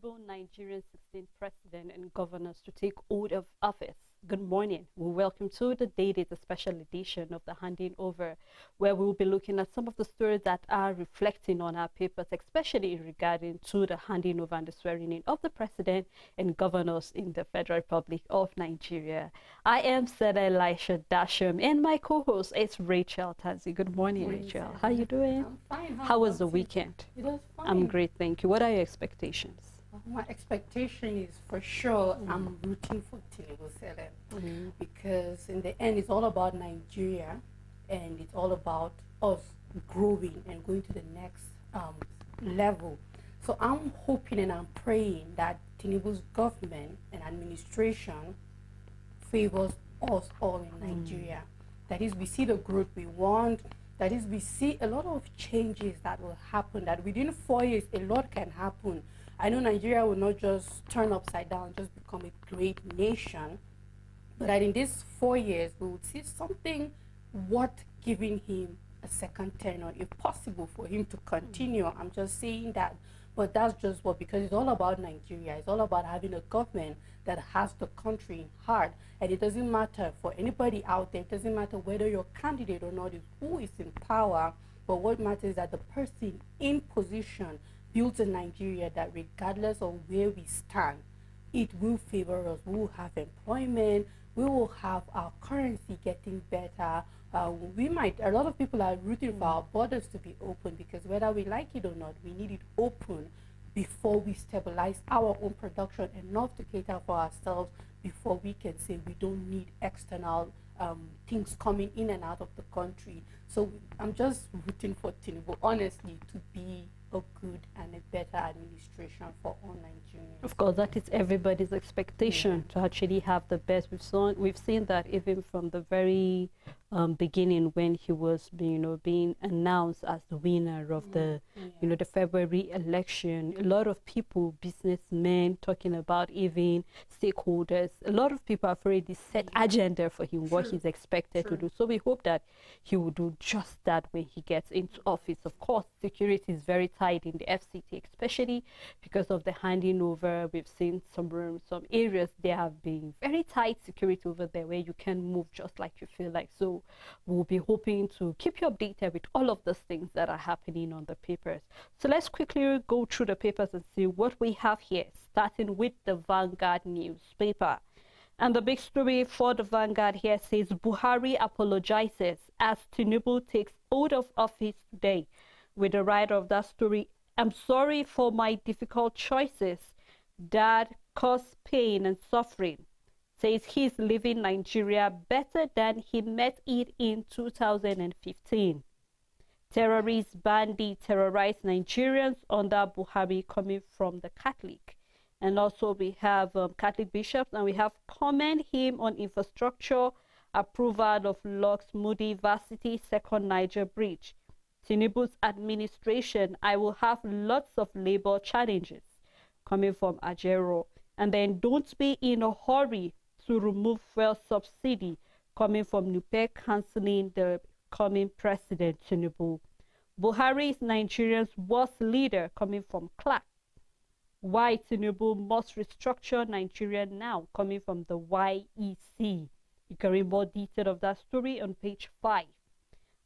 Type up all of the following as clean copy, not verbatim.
Tinubu, Nigerian 16th president and governors to take oath of office. Good morning. We welcome to the Dailies, a special edition of the handing over, where we will be looking at some of the stories that are reflecting on our papers, especially regarding to the handing over and the swearing in of the president and governors in the Federal Republic of Nigeria. I am Seda Elisha Dasham, and my co-host is Rachel Tazi. Good morning, Rachel. How are you doing? I'm fine. How was the weekend? It was fine. I'm great, thank you. What are your expectations? My expectation is for sure I'm rooting for Tinubu because in the end it's all about Nigeria and it's all about us growing and going to the next level. So I'm hoping and I'm praying that Tinubu's government and administration favors us all in Nigeria. That is, we see the growth we want. That is, we see a lot of changes that will happen, that within 4 years, a lot can happen. I know Nigeria will not just turn upside down, just become a great nation, but that in these 4 years, we would see something worth giving him a second tenure, if possible, for him to continue. I'm just saying that, but that's just what, because it's all about Nigeria. It's all about having a government that has the country in heart. And it doesn't matter for anybody out there, it doesn't matter whether you're a candidate or not, it's who is in power, but what matters is that the person in position builds a Nigeria that regardless of where we stand, it will favor us. We will have employment, we will have our currency getting better. A lot of people are rooting for our borders to be open, because whether we like it or not, we need it open before we stabilize our own production enough to cater for ourselves, before we can say we don't need external things coming in and out of the country. So I'm just rooting for Tinubu, honestly, to be a good and a better administration for all Nigerians. Of course, that is everybody's expectation, to actually have the best. We've seen that even from the very beginning, when he was being announced as the winner of the the February election. A lot of people, businessmen, talking about even stakeholders, a lot of people have already set agenda for him, what he's expected to do. So we hope that he will do just that when he gets into office. Of course, security is very tight in the FCT, especially because of the handing over. We've seen some rooms, some areas, there have been very tight security over there, where you can move just like you feel like. So we'll be hoping to keep you updated with all of those things that are happening on the papers. So let's quickly go through the papers and see what we have here, starting with the Vanguard newspaper. And the big story for the Vanguard here says Buhari apologizes as Tinubu takes oath of office today. With the writer of that story, I'm sorry for my difficult choices that cause pain and suffering. Says he's leaving Nigeria better than he met it in 2015. Terrorists, bandits terrorize Nigerians under Buhari, coming from the Catholic. And also we have Catholic bishops, and we have comment him on infrastructure, approval of Lux Moody Varsity Second Niger Bridge. Tinubu's administration, I will have lots of labor challenges, coming from Ajero. And then don't be in a hurry to remove fuel subsidy, coming from Nupe, cancelling the coming president Tinubu. Buhari is Nigeria's worst leader, coming from Clark. Why Tinubu must restructure Nigeria now, coming from the YEC. You can read more detail of that story on page 5.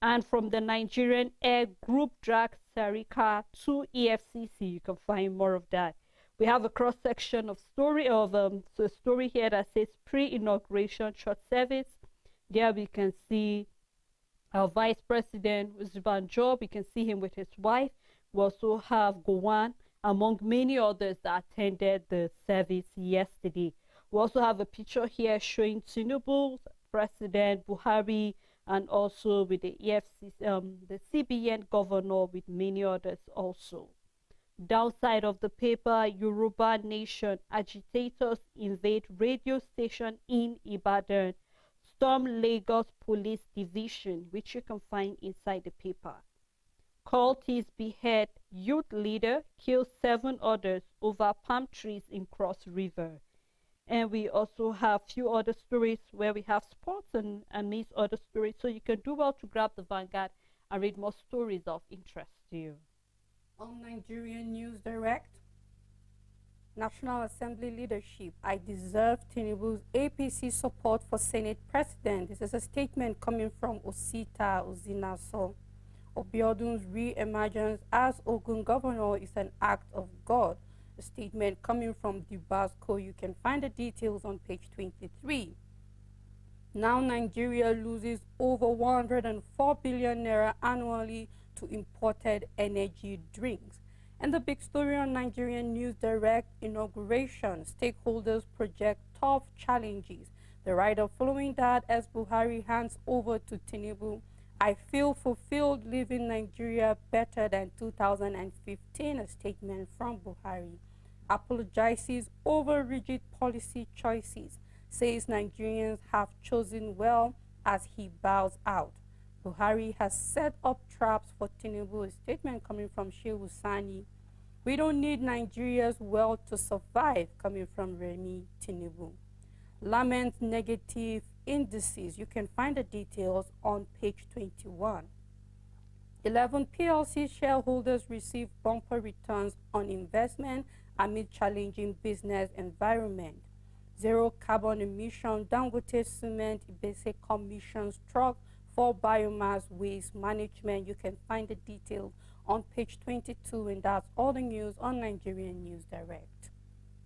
And from the Nigerian Air Group drags Sarika to EFCC, you can find more of that. We have a cross-section of story of a story here that says pre-inauguration short service. There we can see our Vice President Uzibanjo. We can see him with his wife. We also have Gowon, among many others that attended the service yesterday. We also have a picture here showing Tinubu, President Buhari, and also with the EFCC, the CBN governor, with many others also. Downside of the paper, Yoruba Nation agitators invade radio station in Ibadan, storm Lagos Police Division, which you can find inside the paper. Cultists behead youth leader, kill 7 others over palm trees in Cross River. And we also have few other stories where we have sports and amidst other stories. So you can do well to grab the Vanguard and read more stories of interest to you. On Nigerian News Direct, National Assembly leadership. I deserve Tinubu's APC support for Senate President. This is a statement coming from Osita Ozinaso. Obiodun's re-emergence as Ogun governor is an act of God. A statement coming from Dubasco. You can find the details on page 23. Now Nigeria loses over 104 billion naira annually to imported energy drinks. And the big story on Nigerian News Direct inauguration, stakeholders project tough challenges. The writer following that as Buhari hands over to Tinubu, I feel fulfilled leaving Nigeria better than 2015, a statement from Buhari. Apologizes over rigid policy choices, says Nigerians have chosen well as he bows out. Buhari has set up traps for Tinubu, a statement coming from Shehu Sani. We don't need Nigeria's wealth to survive, coming from Remi Tinubu. Lament negative indices. You can find the details on page 21. 11 PLC shareholders receive bumper returns on investment amid challenging business environment. Zero carbon emission, Dangote Cement, Ibese commissions truck for biomass waste management. You can find the details on page 22, and that's all the news on Nigerian News Direct.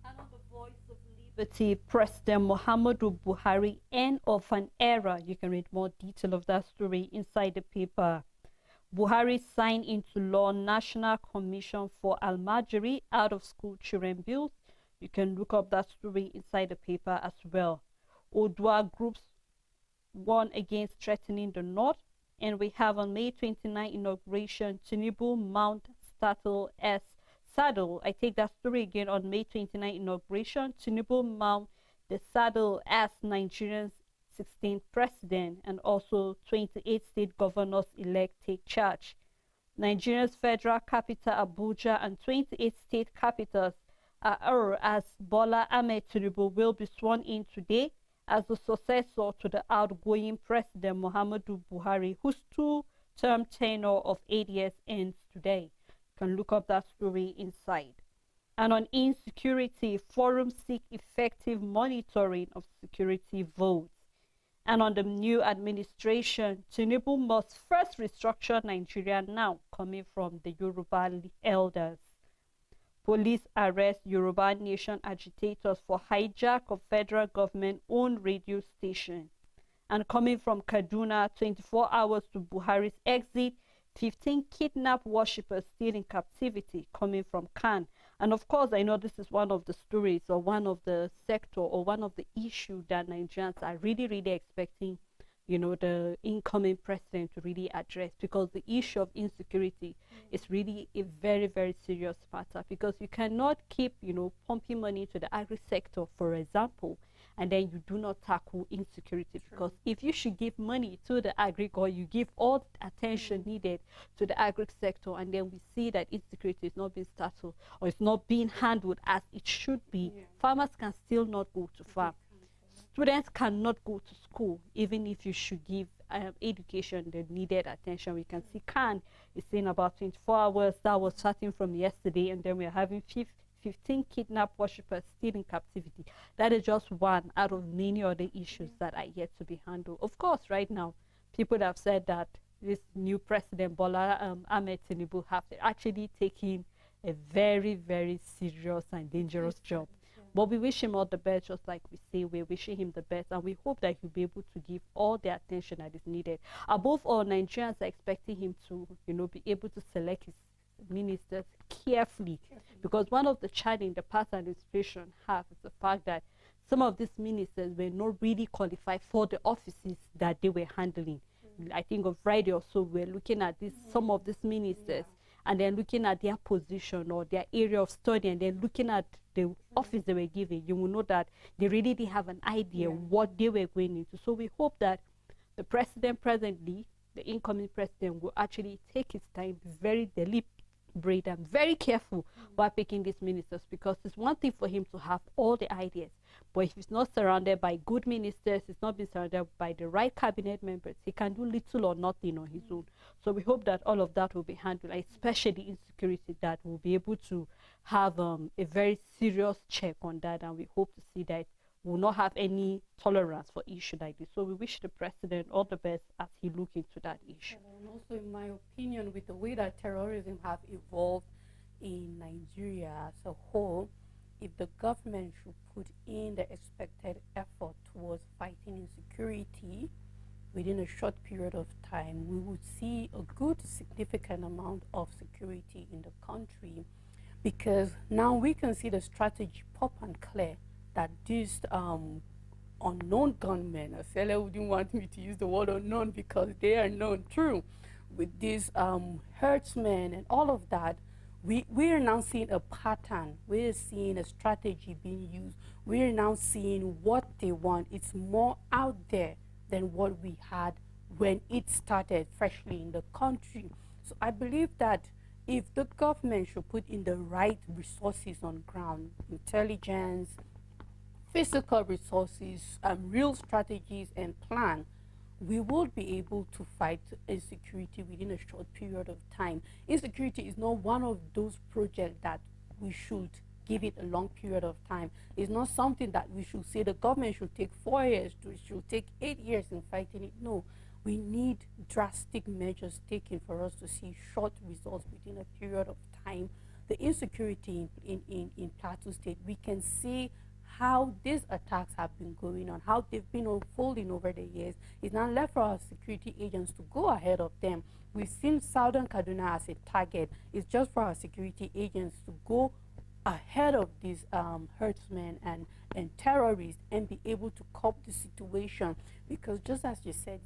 And on the Voice of Liberty, President Muhammadu Buhari, end of an era. You can read more detail of that story inside the paper. Buhari signed into law National Commission for Almajiri Out of School Children Bills. You can look up that story inside the paper as well. Odua groups warn against threatening the North. And we have on May 29 inauguration, Tinubu mount Statel S saddle. I take that story again on May 29 inauguration. Tinubu mount the saddle as Nigeria's 16th president, and also 28 state governors elect take charge. Nigeria's federal capital Abuja and 28 state capitals are as Bola Ahmed Tinubu will be sworn in today as the successor to the outgoing President Muhammadu Buhari, whose two-term tenure of 8 years ends today. You can look up that story inside. And on insecurity, forums seek effective monitoring of security votes. And on the new administration, Tinubu must first restructure Nigeria now, coming from the Yoruba elders. Police arrest Yoruba Nation agitators for hijack of federal government-owned radio station. And coming from Kaduna, 24 hours to Buhari's exit, 15 kidnapped worshippers still in captivity, coming from Khan. And of course, I know this is one of the stories or one of the sector or one of the issues that Nigerians are really, really expecting, you know, the incoming president to really address, because the issue of insecurity is really a very, very serious matter, because you cannot keep, you know, pumping money to the agri sector, for example, and then you do not tackle insecurity. Because if you should give money to the agri, or you give all the attention needed to the agri sector, and then we see that insecurity is not being tackled or it's not being handled as it should be, farmers can still not go to farm. Students cannot go to school, even if you should give education the needed attention. We can see Khan is saying about 24 hours. That was starting from yesterday, and then we're having 15 kidnapped worshippers still in captivity. That is just one out of many other issues that are yet to be handled. Of course, right now, people have said that this new president, Bola Ahmed Tinubu, have actually taken a very, very serious and dangerous job. But we wish him all the best, just like we say, we're wishing him the best, and we hope that he'll be able to give all the attention that is needed. Above all, Nigerians are expecting him to, you know, be able to select his ministers carefully, because one of the challenges the past administration have is the fact that some of these ministers were not really qualified for the offices that they were handling. I think on Friday or so, we're looking at this, some of these ministers, and then looking at their position or their area of study, and then looking at the office they were given, you will know that they really didn't have an idea what they were going into. So we hope that the president presently, the incoming president, will actually take his time, be very deliberate and very careful while picking these ministers, because it's one thing for him to have all the ideas, but if he's not surrounded by good ministers, he's not been surrounded by the right cabinet members, he can do little or nothing on his own. So we hope that all of that will be handled, especially insecurity, that will be able to have a very serious check on that, and we hope to see that we will not have any tolerance for issue like this. So we wish the president all the best as he look into that issue. And also, in my opinion, with the way that terrorism have evolved in Nigeria as a whole, if the government should put in the expected effort towards fighting insecurity within a short period of time, we would see a good significant amount of security in the country, because now we can see the strategy pop and clear that these unknown gunmen, Asela wouldn't want me to use the word unknown because they are known true, with these herdsmen and all of that, we are now seeing a pattern. We're seeing a strategy being used. We're now seeing what they want. It's more out there than what we had when it started freshly in the country. So I believe that if the government should put in the right resources on ground, intelligence, physical resources, real strategies and plan, we will be able to fight insecurity within a short period of time. Insecurity is not one of those projects that we should give it a long period of time. It's not something that we should say the government should take 4 years, it should take 8 years in fighting it. No, we need drastic measures taken for us to see short results within a period of time. The insecurity in Plateau State, we can see how these attacks have been going on, how they've been unfolding over the years. It's now left for our security agents to go ahead of them. We've seen Southern Kaduna as a target. It's just for our security agents to go ahead of these herdsmen and terrorists and be able to cope the situation. Because just as you said,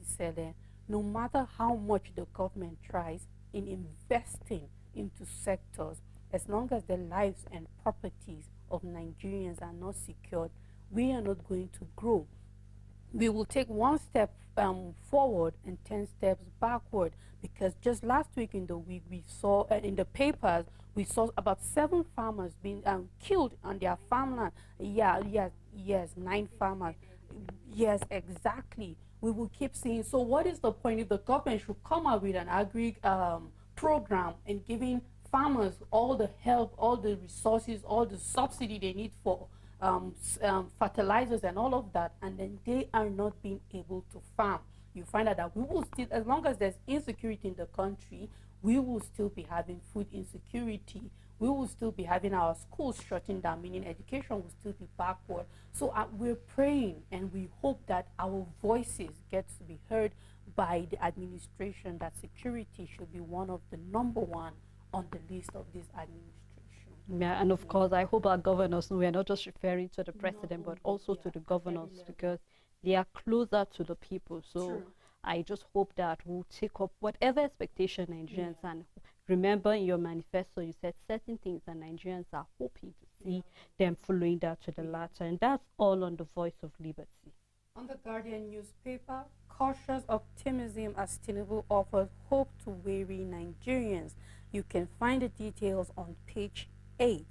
no matter how much the government tries in investing into sectors, as long as the lives and properties of Nigerians are not secured, we are not going to grow. We will take one step forward and 10 steps backward, because just last week in the week we saw in the papers, we saw about 7 farmers being killed on their farmland. Yes, 9 farmers. Yes, exactly. We will keep seeing. So what is the point if the government should come up with an agri program and giving farmers all the help, all the resources, all the subsidy they need for fertilizers and all of that, and then they are not being able to farm? You find out that we will still, as long as there's insecurity in the country, we will still be having food insecurity. We will still be having our schools shutting down, meaning education will still be backward. So we're praying and we hope that our voices get to be heard by the administration, that security should be one of the #1 on the list of this administration. Yeah, and of course, I hope our governors, we are not just referring to the president, but also to the governors, because they are closer to the people. So True. I just hope that we'll take up whatever expectation Nigerians, and remember in your manifesto, you said certain things that Nigerians are hoping to see them following that to the latter, and that's all on the Voice of Liberty. On the Guardian newspaper, cautious optimism as Tinubu offers hope to weary Nigerians. You can find the details on page 8.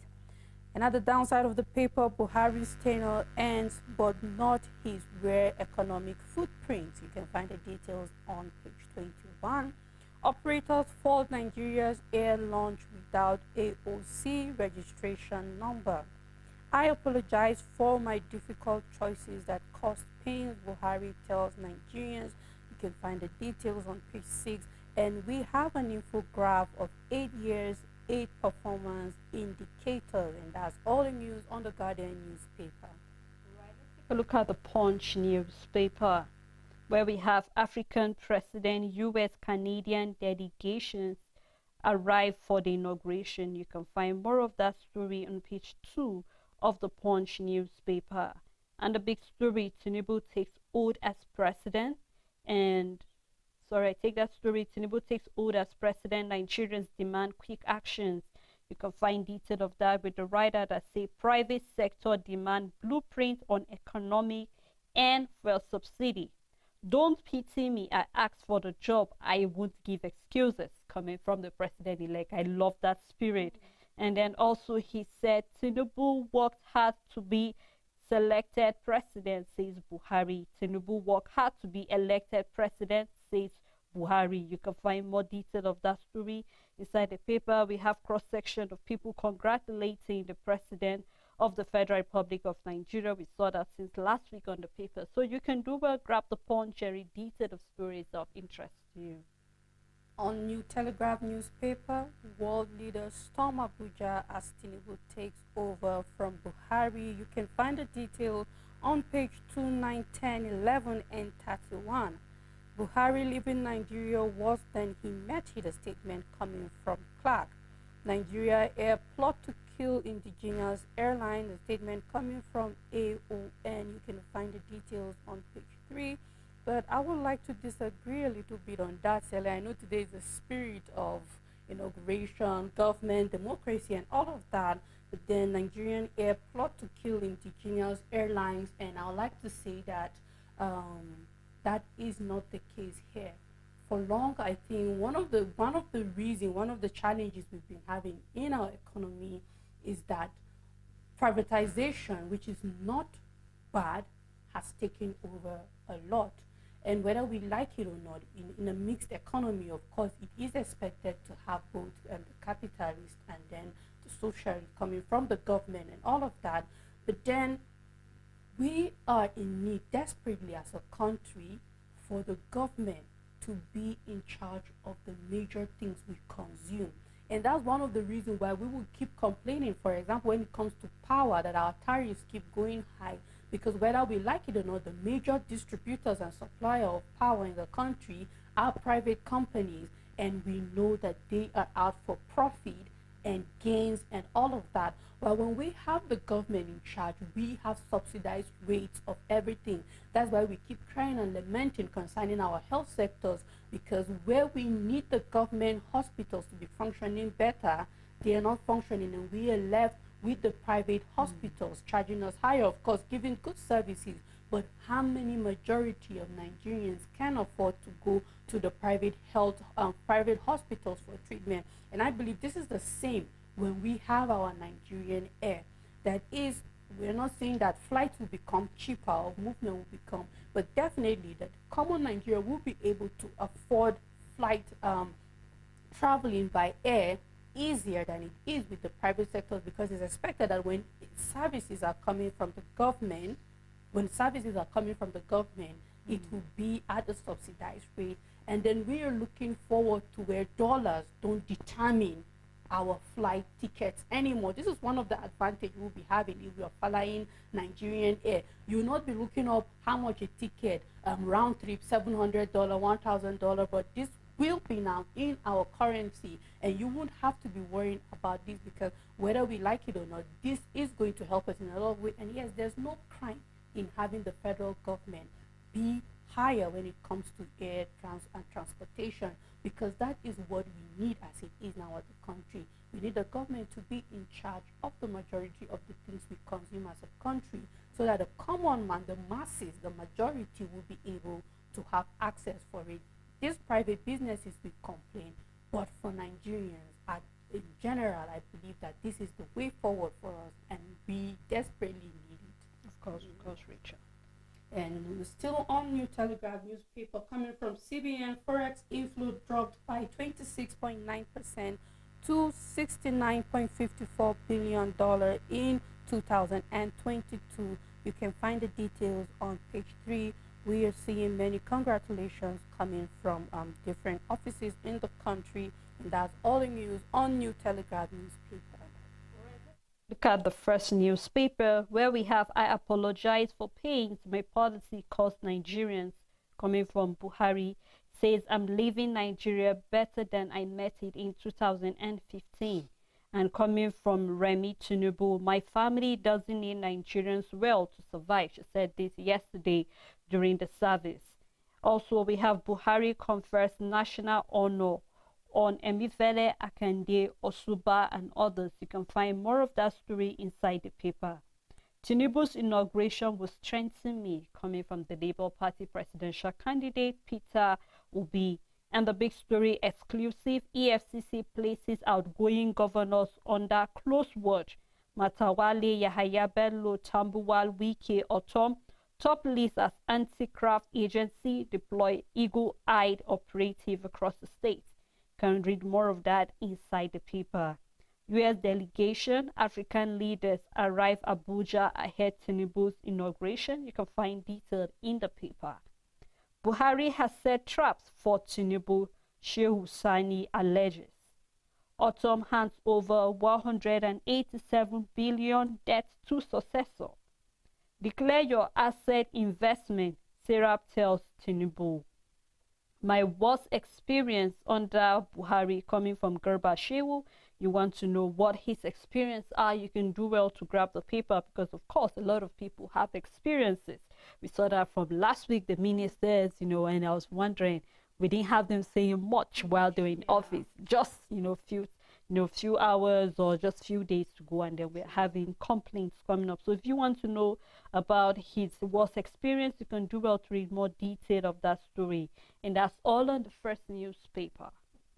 And at the downside of the paper, Buhari's tenure ends, but not his rare economic footprint. You can find the details on page 21. Operators fault Nigeria's air launch without AOC registration number. I apologize for my difficult choices that caused pains, Buhari tells Nigerians. You can find the details on page 6. And we have an infograph of 8 years, 8 performance indicators. And that's all the news on the Guardian newspaper. Right, let's take a look at the Punch newspaper, where we have African president, U.S. Canadian delegations arrive for the inauguration. You can find more of that story on page 2 of the Punch newspaper. And the big story, Tinubu takes oath as president. And sorry, I take that story, Tinubu takes oath as president, Nigerians demand quick actions. You can find detail of that with the writer that say private sector demand blueprint on economic and fuel subsidy. Don't pity me, I asked for the job, I won't give excuses, coming from the president-elect. I love that spirit. And then also he said Tinubu worked hard to be selected president, says Buhari. Tinubu worked hard to be elected president, says Buhari. You can find more detail of that story inside the paper. We have cross-section of people congratulating the president of the Federal Republic of Nigeria. We saw that since last week on the paper. So you can do well, grab the Punch, very detailed of stories of interest to you. On New Telegraph newspaper, world leaders storm Abuja as Tinubu takes over from Buhari. You can find the details on page 2, 9, 10, 11, and 31. Buhari leaving Nigeria worse than he met it, a statement coming from Clark. Nigeria Air plot to kill indigenous airline, a statement coming from AON. You can find the details on page 3. But I would like to disagree a little bit on that, Sally. I know today is the spirit of inauguration, government, democracy, and all of that. But then Nigerian Air plot to kill indigenous airlines, and I would like to say that that is not the case here. For long, I think one of the challenges we've been having in our economy is that privatization, which is not bad, has taken over a lot. And whether we like it or not, in a mixed economy, of course, it is expected to have both the capitalist and then the socialist coming from the government and all of that. But then we are in need desperately as a country for the government to be in charge of the major things we consume. And that's one of the reasons why we will keep complaining, for example, when it comes to power, that our tariffs keep going high. Because whether we like it or not, the major distributors and suppliers of power in the country are private companies, and we know that they are out for profit and gains and all of that. But when we have the government in charge, we have subsidized rates of everything. That's why we keep crying and lamenting concerning our health sectors, because where we need the government hospitals to be functioning better, they are not functioning, and we are left with the private hospitals charging us higher, of course, giving good services. But how many majority of Nigerians can afford to go to the private hospitals for treatment? And I believe this is the same when we have our Nigerian Air. That is, we're not saying that flights will become cheaper or movement will become, but definitely that common Nigeria will be able to afford flight traveling by air easier than it is with the private sector, because it's expected that when services are coming from the government, it will be at a subsidized rate. And then we are looking forward to where dollars don't determine our flight tickets anymore. This is one of the advantages we'll be having if we are flying Nigerian Air. You'll not be looking up how much a ticket, round trip, $700, $1,000, but this will be now in our currency, and you won't have to be worrying about this, because whether we like it or not, this is going to help us in a lot of ways. And yes, there's no crime in having the federal government be higher when it comes to air and transportation, because that is what we need as it is now as a country. We need the government to be in charge of the majority of the things we consume as a country, so that the common man, the masses, the majority will be able to have access for it. These private businesses will complain, but for Nigerians in general, I believe that this is the way forward for us, and we desperately need it. Of course, Rachel. And we're still on New Telegraph newspaper, coming from CBN, Forex inflow dropped by 26.9% to $69.54 billion in 2022. You can find the details on page 3. We are seeing many congratulations coming from different offices in the country, and that's all the news on New Telegraph newspaper. Look at the first newspaper, where we have, I apologize for pains my policy caused Nigerians, coming from Buhari, says I'm leaving Nigeria better than I met it in 2015. And coming from Remi Tinubu, my family doesn't need Nigerians well to survive. She said this yesterday during the service. Also, we have Buhari confers national honor on Emifele, Akande, Osuba, and others. You can find more of that story inside the paper. Tinubu's inauguration will strengthen me, coming from the Labour Party presidential candidate Peter Obi. And the big story exclusive, EFCC places outgoing governors under close watch. Matawale, Yahaya Bello, Tambuwal, Wike, Otom, Top list as anti-craft agency deploy eagle-eyed operative across the state. Can read more of that inside the paper. U.S. delegation, African leaders arrive Abuja ahead Tinubu's inauguration. You can find detail in the paper. Buhari has set traps for Tinubu, Shehu Sani alleges. Autumn hands over 187 billion debt to successor. Declare your asset investment, Serap tells Tinubu. My worst experience under Buhari coming from Garba Shehu. You want to know what his experience are, you can do well to grab the paper because, of course, a lot of people have experiences. We saw that from last week, the ministers, and I was wondering, we didn't have them saying much while they were in office, just, few hours or just few days to go, and then we're having complaints coming up. So if you want to know about his worst experience, you can do well to read more detail of that story. And that's all on the first newspaper.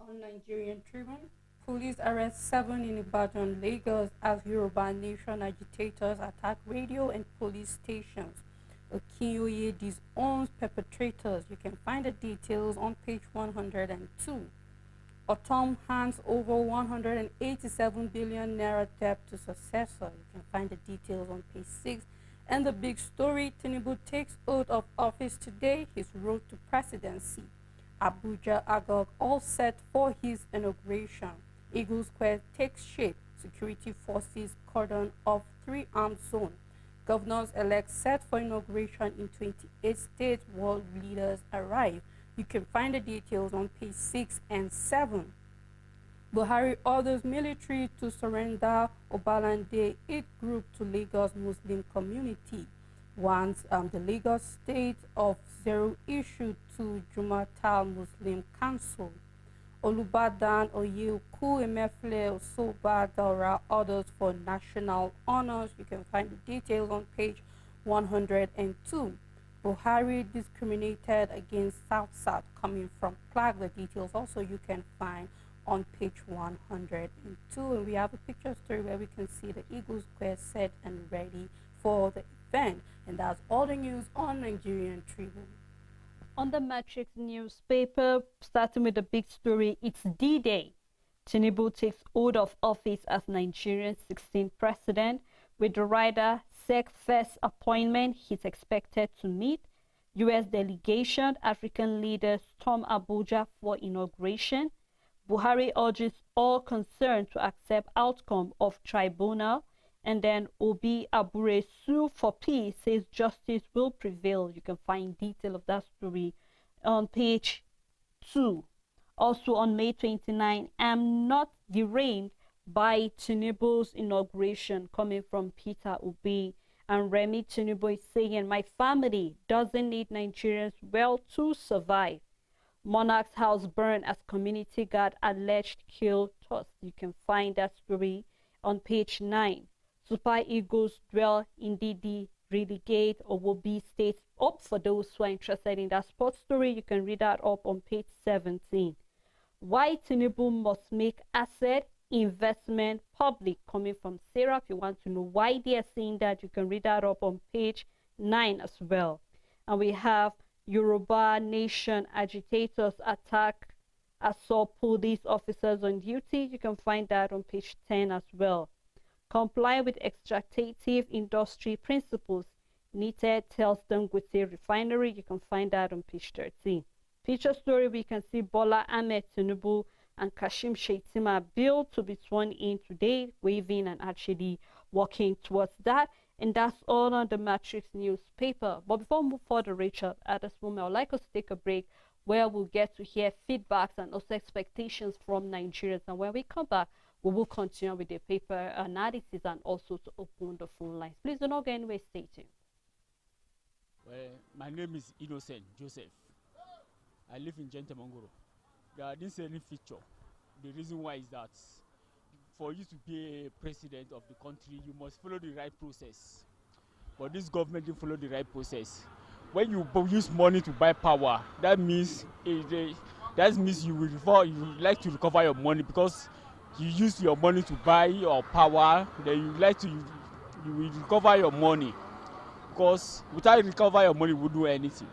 On Nigerian Tribune, police arrest 7 in Baton, Lagos as Yoruba Nation agitators attack radio and police stations. Okinyoye disowns perpetrators. You can find the details on page 102. Autumn hands over 187 billion naira debt to successor. You can find the details on page 6. And the big story, Tinubu takes oath of office today, his road to presidency. Abuja Agog all set for his inauguration. Eagle Square takes shape. Security forces cordon off 3-armed zone. Governors-elect set for inauguration in 28 states. World leaders arrive. You can find the details on page 6 and 7. Buhari orders military to surrender Obalande 8 group to Lagos Muslim community. Wants the Lagos State of Zero issued to Jumatal Muslim Council. Olubadan Oyeku Emefle Osoba Daura orders for national honors. You can find the details on page 102. Buhari discriminated against South coming from Clark. The details also you can find on page 102. And we have a picture story where we can see the Eagle Square set and ready for the event. And that's all the news on Nigerian Tribune. On the Matrix newspaper, starting with the big story, it's D-Day. Tinubu takes oath of office as Nigeria's 16th president. With the rider SEC first appointment, he's expected to meet. U.S. delegation, African leaders storm Abuja for inauguration. Buhari urges all concerned to accept outcome of tribunal. And then Obi Abure sue for peace, says justice will prevail. You can find detail of that story on page 2. Also on May 29, I'm not derailed by Tinubu's inauguration, coming from Peter Obi. And Remi Tinubu is saying, my family doesn't need Nigerians well to survive. Monarch's house burned as community guard alleged kill tossed. You can find that story on page 9. Super Eagles dwell in DD relegate or will be states up for those who are interested in that sports story. You can read that up on page 17. Why Tinubu must make asset investment public, coming from Sarah. If you want to know why they are saying that, you can read that up on page 9 as well. And we have Yoruba Nation agitators attack assault police officers on duty. You can find that on page 10 as well. Comply with extractive industry principles. Needed tells Dangote refinery. You can find that on page 13. Picture story, we can see Bola Ahmed Tinubu and Kashim Shettima bill to be sworn in today, waving and actually working towards that. And that's all on the Matrix newspaper. But before we move further, Rachel, at this moment, I would like us to take a break where we'll get to hear feedbacks and also expectations from Nigerians. And when we come back, we will continue with the paper analysis and also to open the phone lines. Please do not go anywhere, stay tuned. Well, my name is Innocent Joseph. I live in Gentemongoro. There isn't any feature. The reason why is that for you to be a president of the country, you must follow the right process. But this government didn't follow the right process. When you use money to buy power, that means you will like to recover your money because you use your money to buy your power. Then you will recover your money. because without recover your money, we do anything.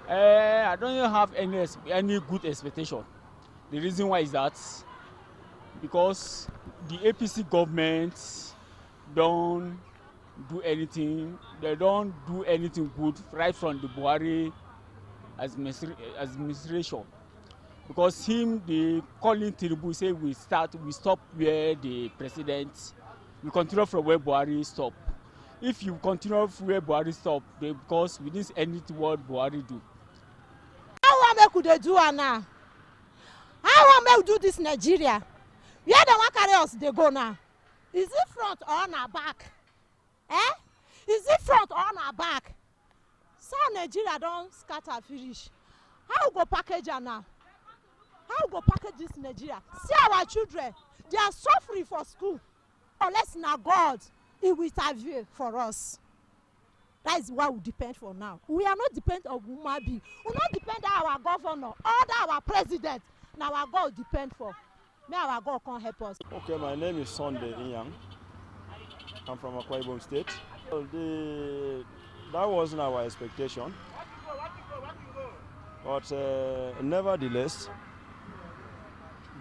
I don't have any good expectation. The reason why is that because the APC government don't do anything. They don't do anything good right from the Buhari administration. Because him, the calling Tinubu say we stop where the president, we continue from where Buhari stop. If you continue where Buhari stop, because we didn't anything what Buhari do. How make they do now? How make we do this Nigeria? Where they want carry us they go now? Is it front or on our back? Eh? Is it front or on our back? So Nigeria don't scatter finish. How we go package am now? How we go package this Nigeria? See our children, they are suffering for school. Unless now God, He will intervene for us. That is what we depend for now. We are not depend on human being. We not depend on our governor or our president. Now our God depend for. May our God can help us. Okay, my name is Sunday Inyang. I'm from Akwa Ibom State. Well, that wasn't our expectation. But nevertheless,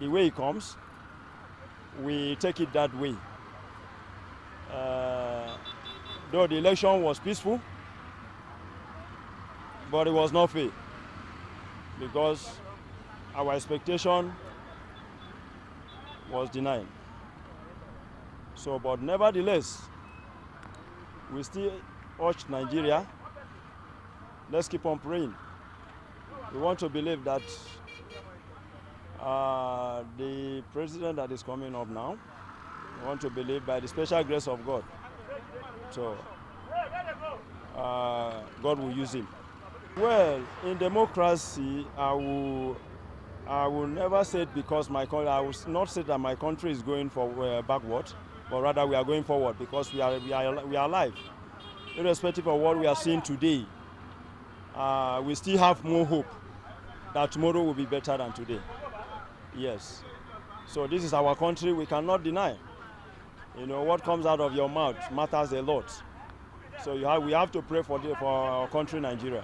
the way it comes, we take it that way. Though the election was peaceful, but it was not fair because our expectation was denied. So, but nevertheless, we still urge Nigeria, let's keep on praying. We want to believe that the president that is coming up now, we want to believe by the special grace of God. So, God will use him. Well, in democracy, I will never say it because I will not say that my country is going backward, but rather we are going forward because we are alive. Irrespective of what we are seeing today, we still have more hope that tomorrow will be better than today. Yes. So this is our country, we cannot deny. You know, what comes out of your mouth matters a lot. So we have to pray for our country, Nigeria.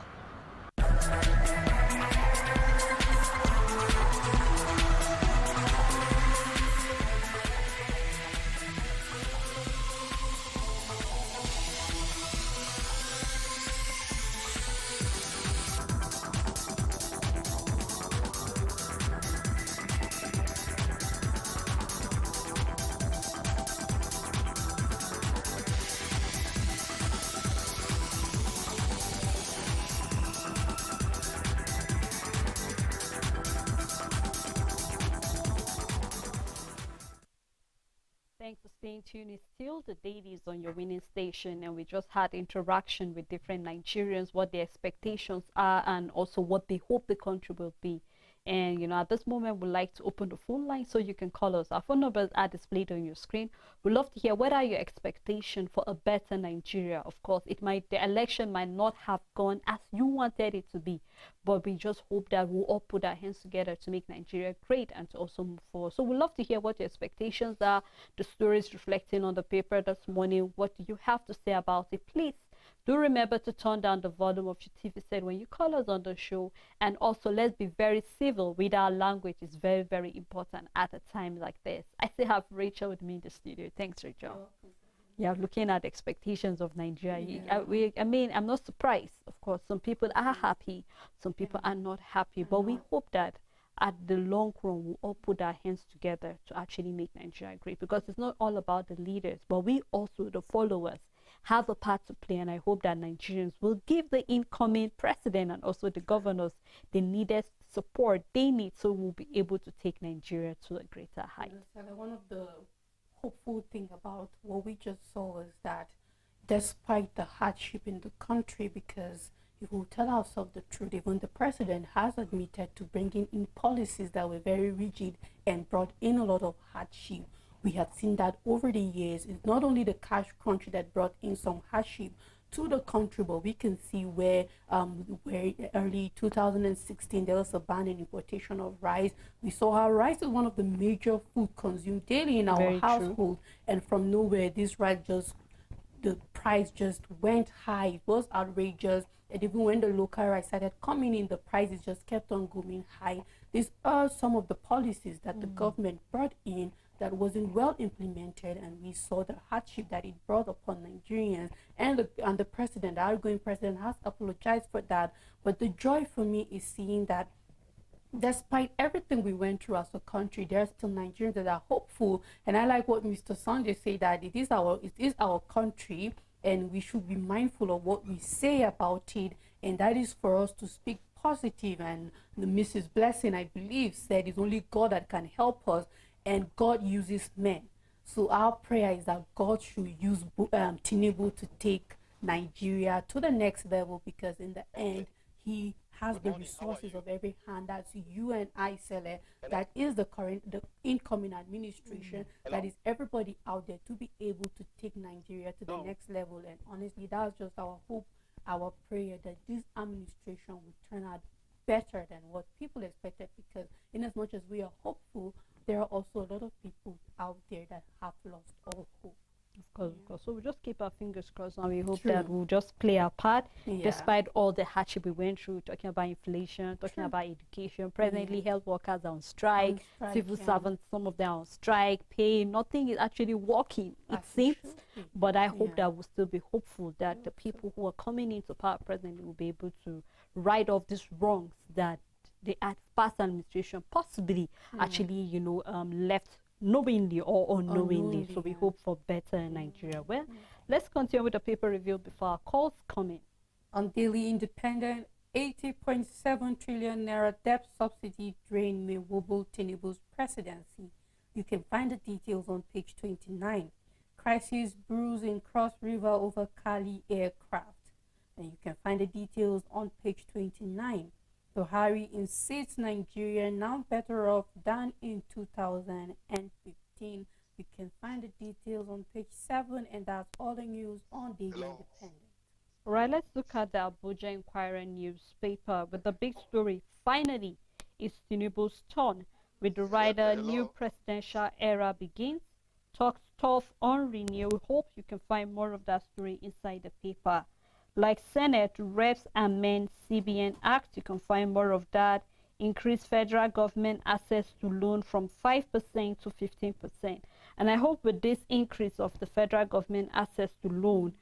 Thanks for staying tuned. It's still the Dailies on your winning station, and we just had interaction with different Nigerians, what their expectations are, and also what they hope the country will be. And you know, at this moment, we'd like to open the phone line so you can call us. Our phone numbers are displayed on your screen. We'd love to hear what are your expectations for a better Nigeria. Of course, the election might not have gone as you wanted it to be, but we just hope that we'll all put our hands together to make Nigeria great and to also move forward. So we'd love to hear what your expectations are, the stories reflecting on the paper this morning. What do you have to say about it? Please do remember to turn down the volume of your TV set when you call us on the show. And also, let's be very civil with our language. It's very, very important at a time like this. I still have Rachel with me in the studio. Thanks, Rachel. Yeah, looking at expectations of Nigeria. Yeah. I mean, I'm not surprised. Of course, some people are happy. Some people are not happy. But we hope that at the long run, we'll all put our hands together to actually make Nigeria great. Because it's not all about the leaders, but we also, the followers, have a part to play, and I hope that Nigerians will give the incoming president and also the governors the needed support they need so we'll be able to take Nigeria to a greater height. Yes, and one of the hopeful thing about what we just saw is that despite the hardship in the country, because if we tell ourselves the truth, even the president has admitted to bringing in policies that were very rigid and brought in a lot of hardship. We have seen that over the years. It's not only the cash crunch that brought in some hardship to the country, but we can see where early 2016 there was a ban in importation of rice. We saw how rice is one of the major food consumed daily in our household, and from nowhere this rice just the price just went high. It was outrageous. And even when the local rice started coming in, the prices just kept on going high. These are some of the policies that the government brought in that wasn't well implemented, and we saw the hardship that it brought upon Nigerians. And the president, the outgoing president, has apologized for that. But the joy for me is seeing that despite everything we went through as a country, there are still Nigerians that are hopeful. And I like what Mr. Sanjay said, that it is our country, and we should be mindful of what we say about it. And that is for us to speak positive. And the Mrs. Blessing, I believe, said it's only God that can help us, and God uses men. So our prayer is that God should use Tinubu to take Nigeria to the next level, because in the end, he has the resources of every hand. That's you and I, Sele. That is the incoming administration. That is everybody out there to be able to take Nigeria to the next level. And honestly, that's just our hope, our prayer, that this administration will turn out better than what people expected. Because in as much as we are hopeful, there are also a lot of people out there that have lost all hope. Of course. So we just keep our fingers crossed, and we hope True. that we'll just play our part, Yeah. despite all the hardship we went through, talking about inflation, talking True. about education. Presently, health workers are on strike, civil yeah. servants, some of them are on strike, pay. Nothing is actually working, it As it seems. should be. But I hope Yeah. that we'll still be hopeful that the people who are coming into power presently will be able to write off these wrongs that the past administration possibly actually, left knowingly or unknowingly. So we yeah. hope for better in Nigeria. Well, let's continue with the paper review before our calls come in. On Daily Independent, 80.7 trillion naira debt subsidy drain may wobble Tinubu's presidency. You can find the details on page 29. Crisis brews in Cross River over Kali aircraft. And you can find the details on page 29. Buhari insists Nigeria now better off than in 2015. You can find the details on page 7, and that's all the news on Daily Independent. All right, let's look at the Abuja Inquirer newspaper with the big story. Finally, it's Tinubu's turn. With the rider, new presidential era begins. Talks tough on renew. We hope you can find more of that story inside the paper. Like Senate, reps amend CBN Act. You can find more of that. Increase federal government access to loan from 5% to 15%. And I hope with this increase of the federal government access to loan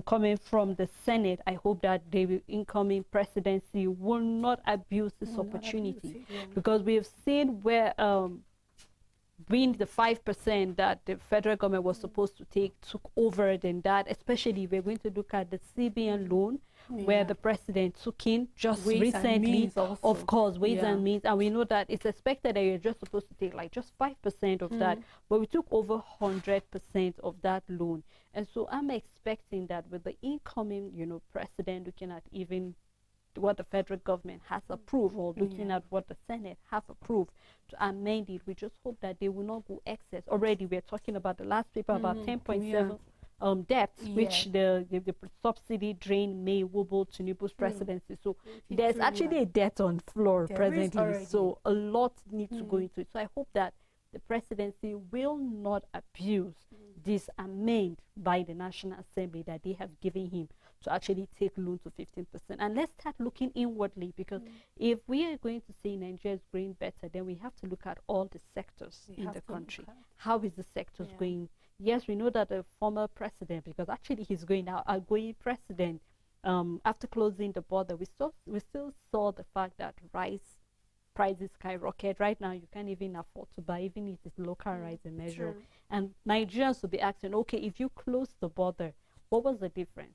coming from the Senate, I hope that the incoming presidency will not abuse this opportunity. Because we have seen where being the 5% that the federal government was supposed to take took over than that. Especially we're going to look at the CBN loan, where the president took in just recently. Of course, ways and means, and we know that it's expected that you're just supposed to take like just 5% of that, but we took over 100% of that loan. And so I'm expecting that with the incoming, president looking at even what the federal government has approved, or looking at what the Senate have approved to amend it, we just hope that they will not go excess. Already we're talking about the last paper about 10.7 debts, which the subsidy drain may wobble Tinubu's presidency. So there's actually a debt on floor presently. So a lot needs to go into it. So I hope that the presidency will not abuse this amend by the National Assembly that they have given him to actually take loan to 15%. And let's start looking inwardly, because if we are going to say Nigeria is growing better, then we have to look at all the sectors in the country. How is the sectors going? Yes, we know that the former president, because actually he's going now, outgoing president, after closing the border, we still saw the fact that rice prices skyrocket. Right now, you can't even afford to buy, even if it's local rice and measure. And Nigerians will be asking, okay, if you close the border, what was the difference?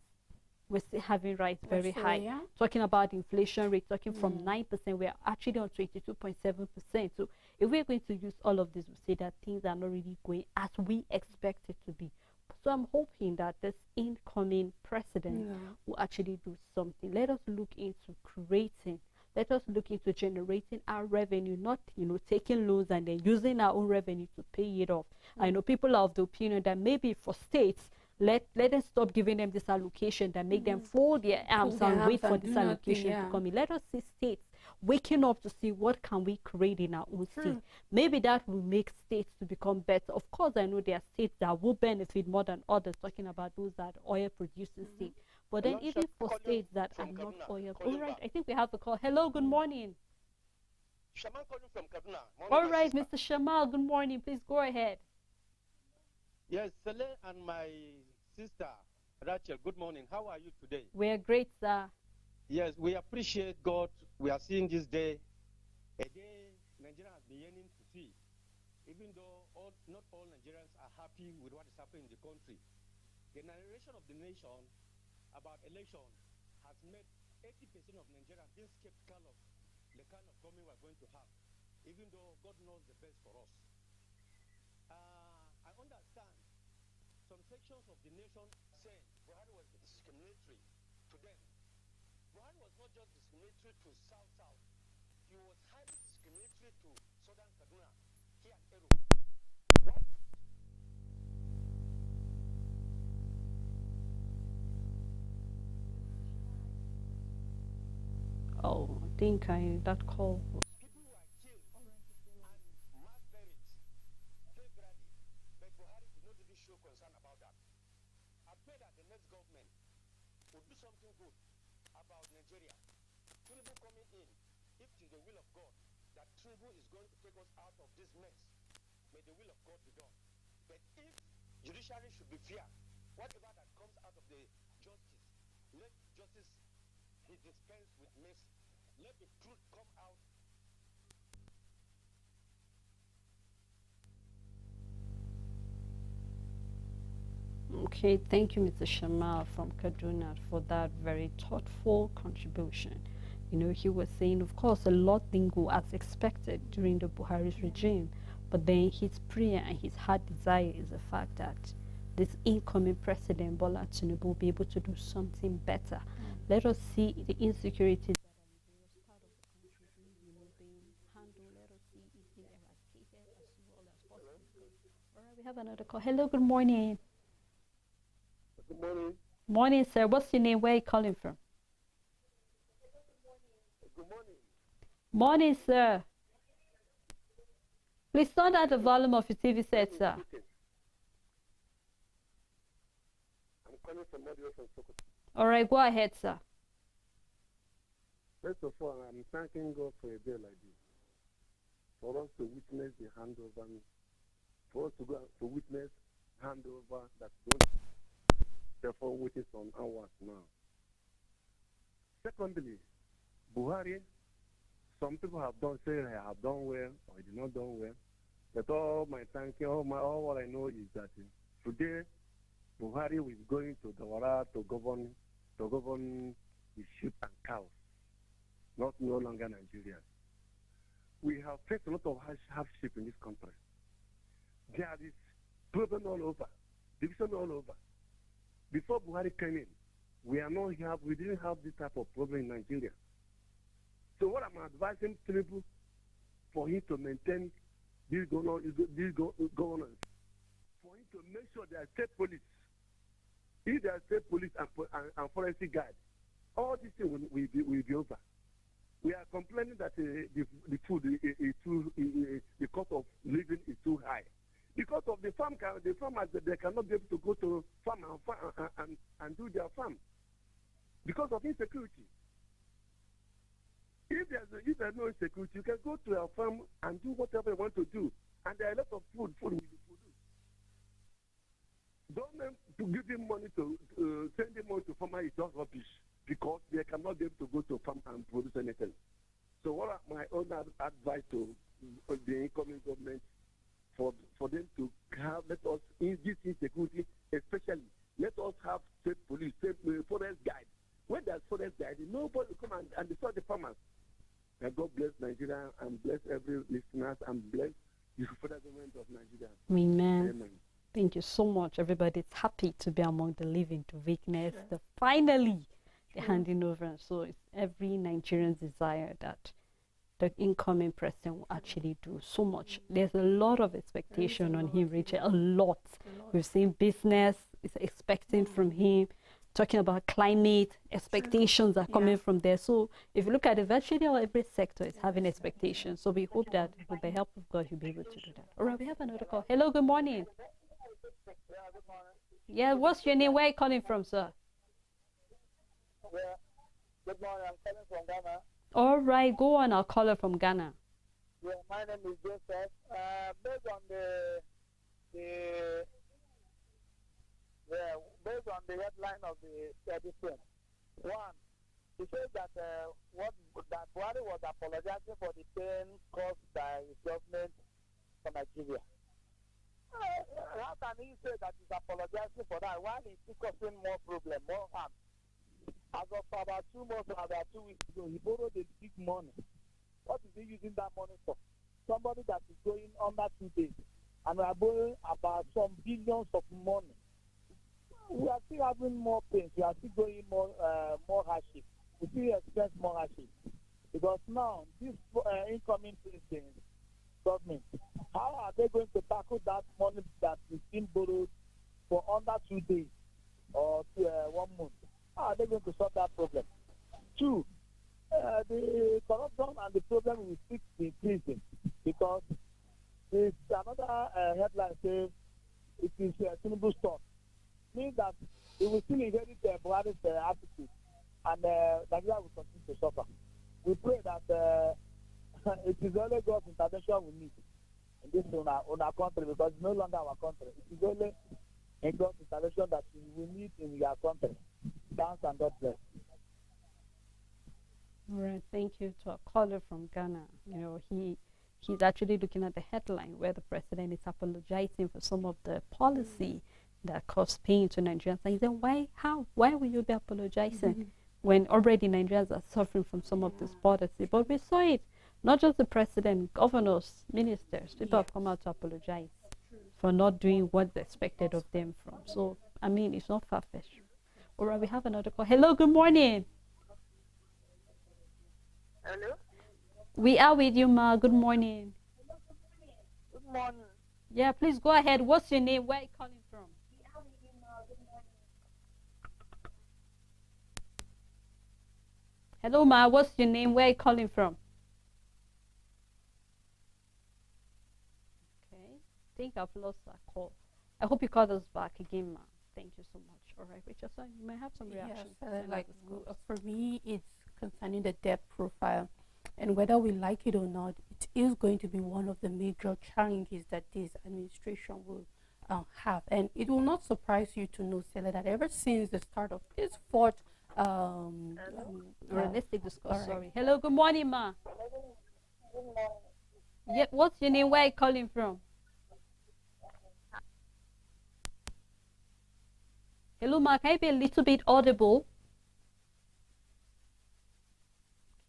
We're still having rice very high. Talking about inflation rate, talking from 9%, we're actually on 22.7%. So if we're going to use all of this, we say that things are not really going as we expect it to be. So I'm hoping that this incoming president will actually do something. Let us look into creating, let us look into generating our revenue, not taking loans and then using our own revenue to pay it off. I know people are of the opinion that maybe for states, let them stop giving them this allocation that make them fold their arms and wait for this allocation to come in. Let us see states waking up to see what can we create in our own state. Maybe that will make states to become better. Of course, I know there are states that will benefit more than others, talking about those that are oil producing states. But then even for states that are not oil, all right, I think we have a call. Hello, good morning. Shaman calling from Kaduna. All right, Mr. Shamal, good morning. Please go ahead. Yes, Sele and my sister Rachel, good morning. How are you today? We're great, sir. Yes, we appreciate God. We are seeing this day, a day Nigeria has been yearning to see. Even though not all Nigerians are happy with what is happening in the country. The narration of the nation about election has made 80% of Nigerians being skeptical of the kind of government we're going to have, even though God knows the best for us. I understand some sections of the nation saying Buhari was discriminatory to them. Buhari was not just discriminatory to South. He was highly discriminatory to Southern Kaduna, here at Eru. What? Oh, I think that call. People were killed and mass buried federally, but Buhari did not even show concern about that. I pray that the next government will do something good about Nigeria. Tinubu coming in, if it is the will of God, that Tinubu is going to take us out of this mess, may the will of God be done. But if judiciary should be fair, whatever that comes out of the justice, let justice be dispensed with mercy. Let the truth come out. Okay, thank you, Mr. Shamal from Kaduna, for that very thoughtful contribution. You know, he was saying, of course, a lot didn't go as expected during the Buhari's regime, but then his prayer and his heart desire is the fact that this incoming president, Bola Tinubu, will be able to do something better. Let us see the insecurities that are in various parts of the country being handled. Let us see it being eradicated as well as possible. All right, we have another call. Hello, good morning. Good morning. Morning, sir. What's your name? Where are you calling from? Good morning. Morning, sir. Please turn down the volume of your TV set, sir. I'm calling from Audio from Sokoto. All right, go ahead, sir. First of all, I'm thanking God for a day like this, for us to witness the handover, for us to go to witness handover that don't therefore waiting some hours now. Secondly, Buhari, some people have done say I have done well or I did not done well, but all my thanking, all what I know is that today Buhari is going to Dawara to govern the sheep and cows, no longer Nigeria. We have faced a lot of hardship in this country. There is problem all over, division all over. Before Buhari came in, we didn't have this type of problem in Nigeria. So what I'm advising people for him to maintain this governance, for him to make sure there are state police. If there are state police and forensic guard, all these things will be over. We are complaining that the food is too, the cost of living is too high. Because of the farmers, they cannot be able to go to farm and do their farm because of insecurity. If there's no insecurity, you can go to your farm and do whatever you want to do, and there are a lot of food will be produced. Don't to give him money to send him money to farmers is just rubbish because they cannot be able to go to farm and produce anything. So what are my own advice to the incoming government? For them to have, let us, in this insecurity, especially, let us have state police, state forest guide. When there's forest guide, nobody will come and destroy the farmers. And God bless Nigeria and bless every listener and bless the federal government of Nigeria. Amen. Amen. Thank you so much. Everybody's happy to be among the living to witness finally the handing over. So it's every Nigerian's desire that the incoming president will actually do so much. There's a lot of expectation on him, Rachel. A lot. We've seen business is expecting from him. talking about climate expectations are coming from there. So if you look at it, virtually every sector is having expectations. So we hope that with the help of God, you'll be able to do that. All right, we have another call. Hello, good morning. Yeah, what's your name? Where are you calling from, sir? Yeah. Good morning. I'm calling from Ghana. All right, go on. I'll call her from Ghana. Yeah, my name is Joseph. Based on based on the headline of the edition, one, it says that that Buhari was apologizing for the pain caused by his government for Nigeria. How can he say that he's apologizing for that while he's still causing more problem, more harm? As of about 2 months or about 2 weeks ago, he borrowed a big money. What is he using that money for? Somebody that is going under 2 days, and we are borrowing about some billions of money. We are still having more pain. We are still going more hardship. We still experience more hardship. Because now, this incoming president, government, how are they going to tackle that money that is being borrowed for under 2 days or 1 month? How are they going to solve that problem? Two, the corruption and the problem will keep increasing because there's another headline says it is Tinubu's turn. Means that it will still inherit Buhari's attitude and Nigeria will continue to suffer. We pray that it is only God's intervention we need in this on our country because it's no longer our country. It is only in God's intervention that we need in your country. Thanks and God bless. All right, thank you to our caller from Ghana. You know, he's actually looking at the headline where the president is apologizing for some of the policy that caused pain to Nigerians. And he said, why will you be apologizing when already Nigerians are suffering from some of this policy? But we saw it, not just the president, governors, ministers, people have come out to apologize for not doing what's expected of them from. So, I mean, it's not far-fetched. All right, we have another call. Hello, good morning. Hello? We are with you, Ma. Good morning. Good morning. Yeah, please go ahead. What's your name? Where are you calling from? Hello, Ma. What's your name? Where are you calling from? Okay. I think I've lost that call. I hope you call us back again, Ma. Thank you so much. All right, Rachel, so you may have some reactions. For me, it's concerning the debt profile. And whether we like it or not, it is going to be one of the major challenges that this administration will have. And it will not surprise you to know, Stella, that ever since the start of this fourth realistic discourse, right. sorry. Hello, good morning, Ma. Yeah, what's your name? Where are you calling from? Hello, Ma. Can you be a little bit audible?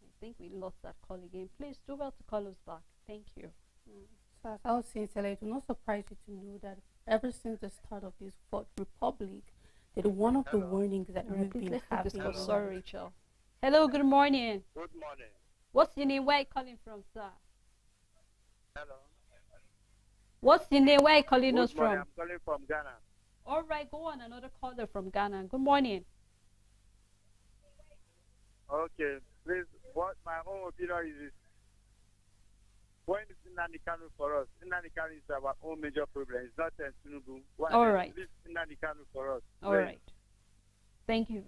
I think we lost that call again. Please do well to call us back. Thank you. So as I was saying, Stella, it will not surprise you to know that ever since the start of this fourth republic, that one of the warnings that we've been having. Sorry, Rachel. Hello, good morning. Good morning. What's your name? Where are you calling from, sir? Hello. What's your name? Where are you calling us Good morning. from? I'm calling from Ghana. All right, go on. Another caller from Ghana. Good morning. Okay. Please, what my own opinion is this. When is Nnamdi Kanu for us? Nnamdi Kanu is our own major problem. It's not Tinubu. All right. Please, Nnamdi Kanu for us. All right. Thank you.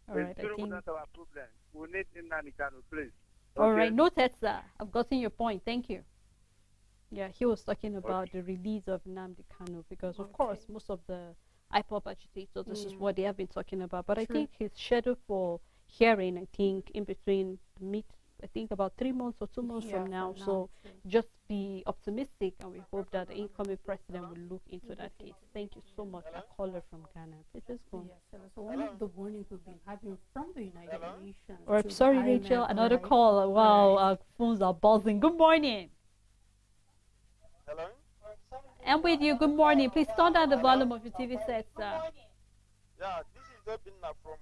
All right, I Tinubu think. not our problem. We need Nnamdi Kanu, please. All right, noted, sir. I've gotten your point. Thank you. Yeah, he was talking about the release of Nnamdi Kanu because, of course, most of the IPOP agitators, this is what they have been talking about. But I think his schedule for hearing, I think, in between I think about 3 months or 2 months from now. So just be optimistic, and we hope that the incoming president will look into that case. Thank you so much. A caller from Ghana. Please go on. Yes, so one of the warnings we've been having from the United Nations. Or to sorry, the Rachel, IMF, another right? call. Wow, Right. our phones are buzzing. Good morning. Hello? I'm with you. Good morning. Please turn down the volume of your TV set, sir. Yeah, this is Obinna from.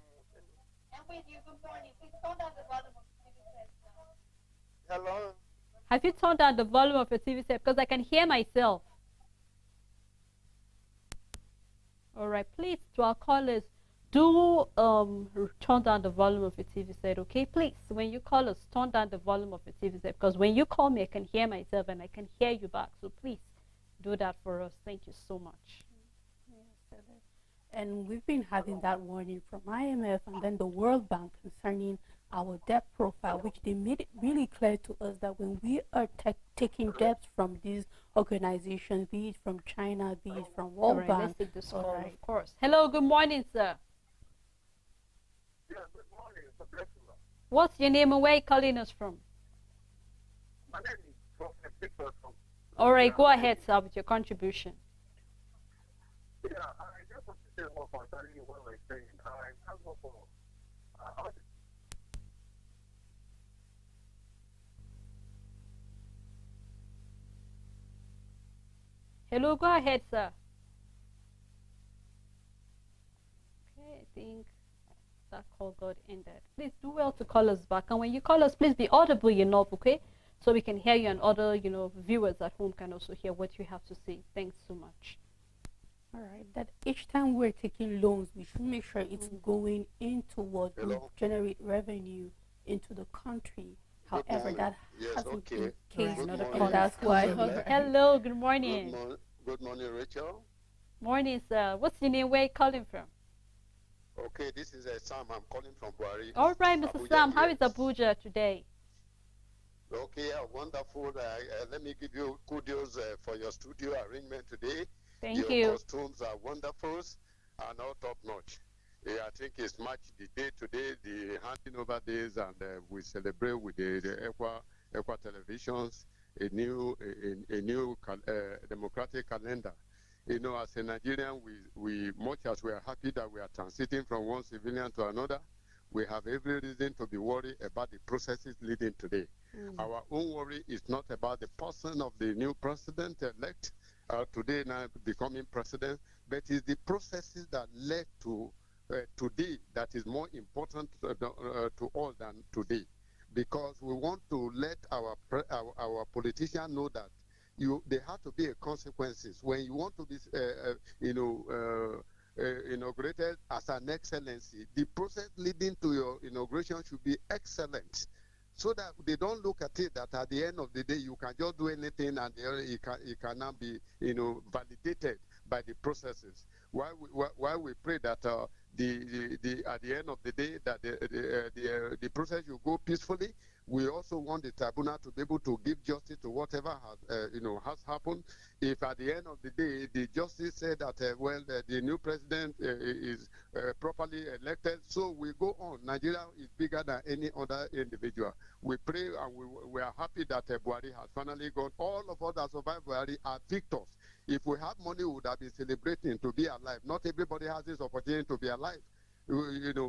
I'm with you. Good morning. Please turn down the volume of your TV set, sir. Hello? Have you turned down the volume of your TV set? Because I can hear myself. All right, please, to our callers, do turn down the volume of your TV set, okay? Please, when you call us, turn down the volume of your TV set, because when you call me, I can hear myself and I can hear you back. So please do that for us. Thank you so much. And we've been having that warning from IMF and then the World Bank concerning our debt profile, which they made it really clear to us that when we are taking debts from these organizations, be it from China, be it from All World right, Bank. let's take this call, right. of course. Hello, good morning, sir. Yeah, good morning. It's a blessing. What's your name and where are you calling us from? My name is Prophet Victor from. All right, go ahead, sir, with your contribution. Yeah, I just want to say more concerning what we're saying. I thank God for all the Hello, go ahead, sir. Okay, I think that call got ended. Please do well to call us back. And when you call us, please be audible enough, okay? So we can hear you and other, viewers at home can also hear what you have to say. Thanks so much. All right, that each time we're taking loans, we should make sure it's going into what will Hello? generate revenue into the country. Good However, morning. that Yes, hasn't okay. been the case, Right, Good another morning. call and that's is why. coming. Hello, good Good, morning. good morning, Rachel. Morning, sir. What's your name? Where are you calling from? Okay, this is Sam. I'm calling from Buhari. All right, Mr. Abuja Sam, how here. is Abuja today? Okay, wonderful. Let me give you kudos for your studio arrangement today. Thank Your you. costumes are wonderful and all top notch. Yeah, I think it's much the day today, the handing over days, and we celebrate with the Equa televisions a new democratic calendar. You know, as a Nigerian, we much as we are happy that we are transiting from one civilian to another, we have every reason to be worried about the processes leading today. Our own worry is not about the person of the new president-elect today now becoming president, but it's the processes that led to today that is more important to all than today. Because we want to let our politicians know that there have to be consequences when you want to be, inaugurated as an excellency. The process leading to your inauguration should be excellent, so that they don't look at it that at the end of the day you can just do anything and it cannot be validated by the processes. Why we pray that at the end of the day that the process will go peacefully. We also want the tribunal to be able to give justice to whatever has happened. If at the end of the day the justice said that the new president is properly elected, so we go on. Nigeria is bigger than any other individual. We pray and we are happy that Buhari has finally gone. All of us that survived Buhari are victors. If we have money, we would have been celebrating to be alive. Not everybody has this opportunity to be alive.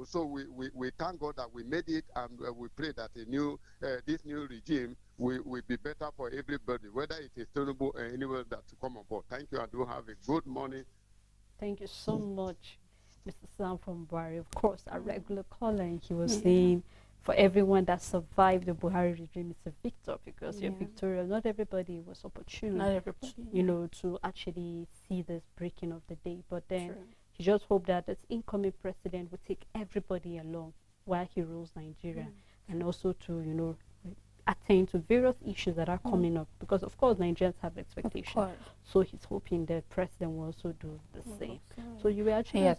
So we thank God that we made it, and we pray that this new regime will be better for everybody, whether it is Tinubu or anyone that come on board. Thank you, and do have a good morning. Thank you so much, Mr. Sam from Buhari. Of course, a regular caller, and he was saying for everyone that survived the Buhari regime, it's a victor, because you're victorious. Not everybody was opportune, Not everybody. to actually see this breaking of the day. But then you just hope that this incoming president will take everybody along while he rules Nigeria, and also to, attend to various issues that are coming up, because of course Nigerians have expectations. So he's hoping the president will also do the same. So you were actually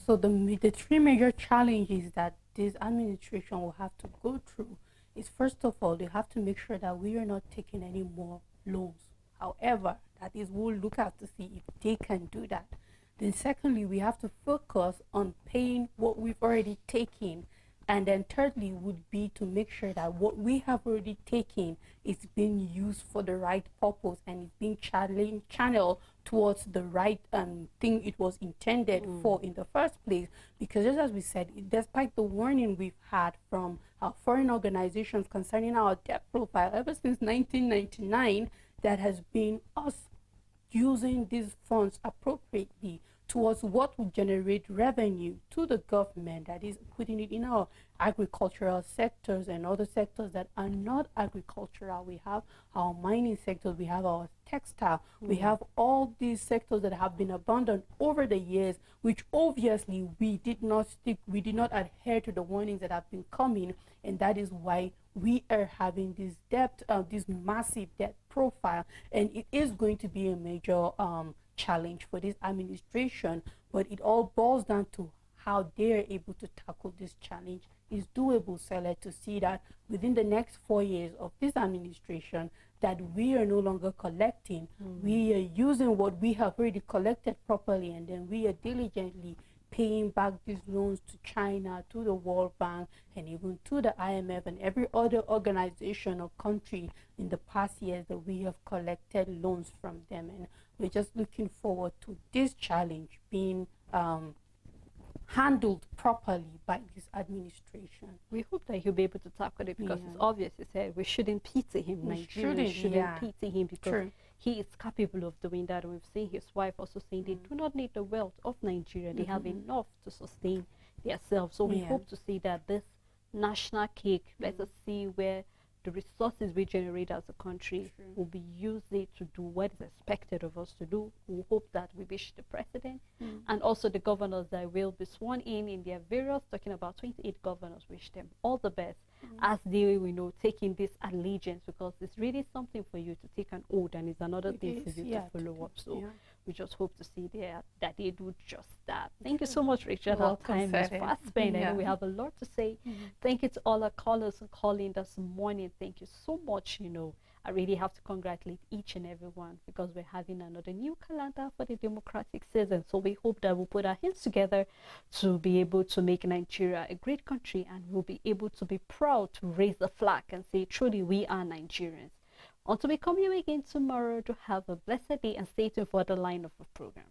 So the three major challenges that this administration will have to go through is, first of all, they have to make sure that we are not taking any more loans. However, that is, we'll look out to see if they can do that. Then secondly, we have to focus on paying what we've already taken. And then thirdly would be to make sure that what we have already taken is being used for the right purpose and is being channeled towards the right thing it was intended for in the first place. Because just as we said, despite the warning we've had from foreign organizations concerning our debt profile ever since 1999, that has been us using these funds appropriately towards what will generate revenue to the government, that is putting it in our agricultural sectors and other sectors that are not agricultural. We have our mining sectors, we have our textile, we have all these sectors that have been abandoned over the years, which obviously we did not adhere to the warnings that have been coming, and that is why we are having this debt, this massive debt profile, and it is going to be a major challenge for this administration, but it all boils down to how they are able to tackle this challenge. Is doable, Sele, to see that within the next 4 years of this administration, that we are no longer collecting, we are using what we have already collected properly, and then we are diligently paying back these loans to China, to the World Bank, and even to the IMF and every other organization or country in the past years that we have collected loans from them. And we're just looking forward to this challenge being handled properly by this administration. We hope that he'll be able to tackle it, because it's obvious, he said, we shouldn't pity him. Nigerians shouldn't pity him, because he is capable of doing that. And we've seen his wife also saying they do not need the wealth of Nigeria. They have enough to sustain themselves. So we hope to see that this national cake, let us see where the resources we generate as a country will be used to do what is expected of us to do. We hope that we wish the president and also the governors that will be sworn in their various, talking about 28 governors, wish them all the best as they, taking this allegiance, because it's really something for you to take an oath, and it's another thing for you to follow up. So we just hope to see that they do just that. Thank you so much, Rachel. Our time is fast spent. I know we have a lot to say. Thank you to all our callers who called in this morning. Thank you so much. I really have to congratulate each and every one, because we're having another new calendar for the democratic season. So we hope that we'll put our hands together to be able to make Nigeria a great country, and we'll be able to be proud to raise the flag and say, truly, we are Nigerians. Until we come here again tomorrow, to have a blessed day, and stay tuned for the line of the program.